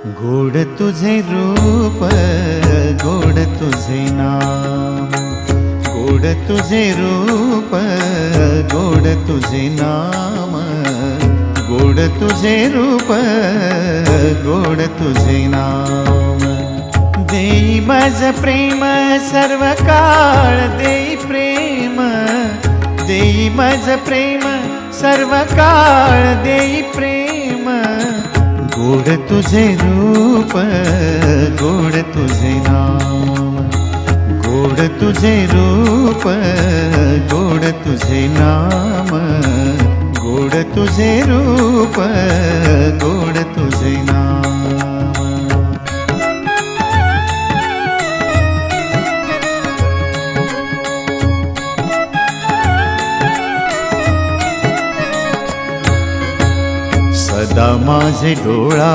गोड तुझे रूप, गोड तुझे नाम, गोड तुझे रूप, गोड तुझे नाम, गोड तुझे रूप, गोड तुझे नाम। देई माझ प्रेम सर्व काळ, देई प्रेम, देई माझ प्रेम सर्व काळ, देई प्रेम। गोड तुझे रूप, गोड तुझे नाम, गोड तुझे रूप, गोड तुझे नाम, गोड तुझे रूप, गोड तुझे नाम। सदा माझे डोळा